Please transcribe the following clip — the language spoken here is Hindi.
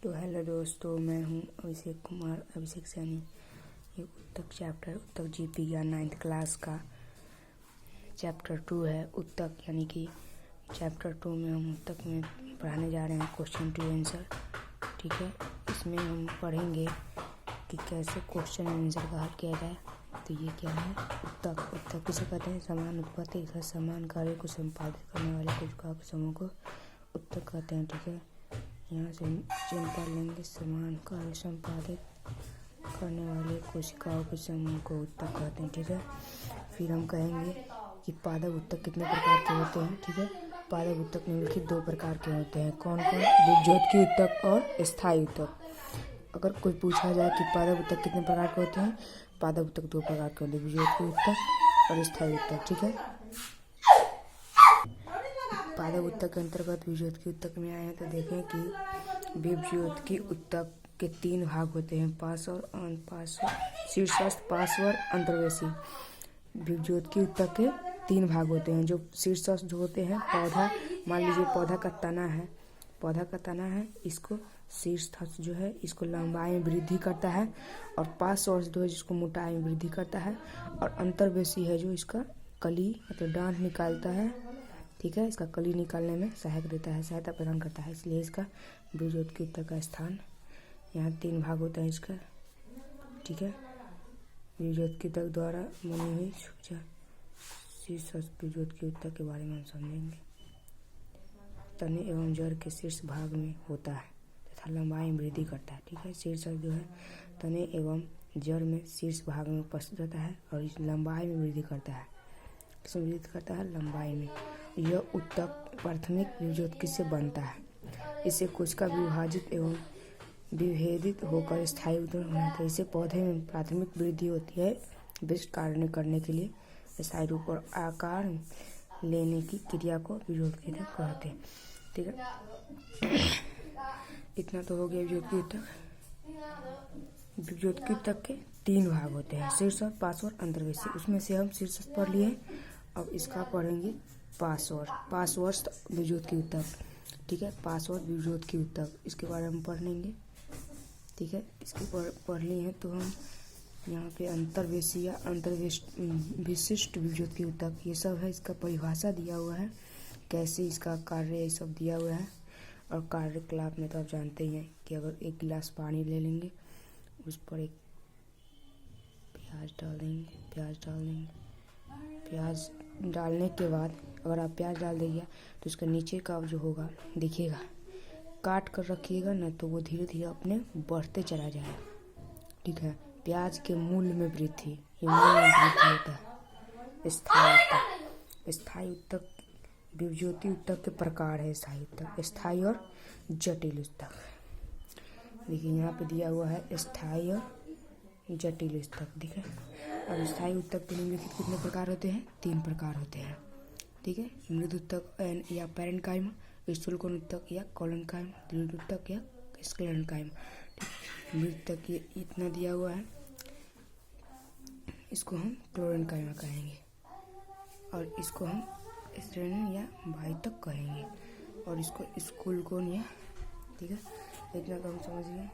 तो हेलो दोस्तों, मैं हूं अभिषेक कुमार, अभिषेक सैनी। ये उत्तक चैप्टर उत्तक जीव विज्ञान 9th क्लास का चैप्टर 2 है। उत्तक यानी कि चैप्टर 2 में हम उत्तक में पढ़ाने जा रहे हैं क्वेश्चन टू आंसर। ठीक है, इसमें हम पढ़ेंगे कि कैसे क्वेश्चन आंसर का हल किया जाए। तो ये क्या है उत्तक। उत्तक किसे कहते हैं? समान उत्पत्ति तथा समान कार्य को संपादित करने वाले कोशिकाओं के समूह को उत्तक कहते हैं। ठीक है, यहाँ से चिन्ह पढ़ लेंगे। समान कार्य संपादित करने वाले कोशिकाओं के समूह को उत्तक कहते हैं। ठीक है, फिर हम कहेंगे कि पादप उत्तक कितने प्रकार के होते हैं। ठीक है, पादप उत्तक निम्नलिखित 2 प्रकार के होते हैं। कौन कौन? विभज्योतकी उत्तक और स्थायी उत्तक। अगर कोई पूछा जाए कि पादप उत्तक कितने प्रकार के होते हैं, पादप उत्तक 2 प्रकार के होते हैं, विभज्योतकी उत्तक और स्थायी उत्तक। ठीक है, पादप उत्तक के अंतर्गत विभज्योतकी उत्तक में आए हैं तो देखें कि विभज्योतकी उत्तक के 3 भाग होते हैं, पार्श्व और अनपार्श्व, शीर्षस्थ, पार्श्व और अंतर्वेशी। विभज्योतकी उत्तक के 3 भाग होते हैं। जो शीर्षस्थ जो होते हैं, पौधा, मान लीजिए पौधा का तना है, इसको शीर्षस्थ जो है इसको लंबाई में वृद्धि करता है, और पार्श्व जो है जिसको मोटाई में वृद्धि करता है, और अंतर्वेशी है जो इसका कली मतलब डांठ निकालता है। ठीक है, इसका कली निकालने में सहायता प्रदान करता है, इसलिए इसका विभज्योतकी उत्तक का स्थान यहाँ 3 भाग होता है इसका। ठीक है, विभज्योतकी उत्तक द्वारा बनी हुई शीर्षस्थ विभज्योतकी उत्तक के बारे में हम समझेंगे। तने एवं जड़ के शीर्ष भाग में होता है तथा लंबाई में वृद्धि करता है। ठीक है, शीर्षस्थ जो है तने एवं जड़ में शीर्ष भाग में उपस्थित रहता है और इस लंबाई में वृद्धि करता है। किसमें वृद्धि करता है? लंबाई में। यह उत्तक प्राथमिक विभज्योतकी से बनता है। इससे कोशिका विभाजित एवं विभेदित होकर स्थायी उत्तक बनाता है। इससे पौधे में प्राथमिक वृद्धि होती है, विशिष्ट कार्य करने के लिए स्थायी रूप और आकार लेने की क्रिया को विभज्योतकी उत्तक कहते हैं। ठीक है, इतना तो हो गया विभज्योतकी उत्तक। विभज्योतकी उत्तक के 3 भाग होते हैं, शीर्षस्थ, पार्श्व और अंतर्वेशी। उसमें से हम शीर्षस्थ पढ़ लिए, अब इसका पढ़ेंगे पार्श्वस्थ विभज्योतकी उत्तक। ठीक है, पार्श्वस्थ विभज्योतकी उत्तक, इसके बारे में पढ़ लेंगे। ठीक है, इसके पढ़ लिए हैं तो हम यहाँ पे अंतर्वेशी या विशिष्ट विभज्योतकी उत्तक ये सब है। इसका परिभाषा दिया हुआ है, कैसे इसका कार्य ये सब दिया हुआ है। और कार्यकलाप में तो आप जानते ही हैं कि अगर 1 गिलास पानी ले लेंगे, उस पर एक प्याज डाल देंगे। प्याज डालने के बाद अगर आप प्याज डाल देंगे तो उसका नीचे का जो होगा दिखेगा, काट कर रखिएगा ना तो वो धीरे धीरे अपने बढ़ते चला जाएगा। ठीक है, प्याज के मूल में वृद्धि, ये मूल में वृद्धि होता है। स्थायी उत्तक विभज्योतकी उत्तक के प्रकार है। स्थायी और जटिल उत्तक। देखिए यहाँ पे दिया हुआ है स्थायी और जटिल उत्तक। ठीक है, अब स्थायी उत्तक के निम्नलिखित कितने प्रकार होते हैं? 3 प्रकार होते हैं। ठीक है, मृदु उत्तक या पैरेन्काइमा, स्थूलकोण उत्तक या कोलेनकाइमा, दृढ़ उत्तक या स्क्लेरेन्काइमा। मृदु उत्तक ये इतना दिया हुआ है, इसको हम क्लोरेन्काइमा कहेंगे, और इसको हम स्टेरेन या वायुत्तक कहेंगे, और इसको स्थूलकोण या। ठीक है, इतना तो हम समझ गए।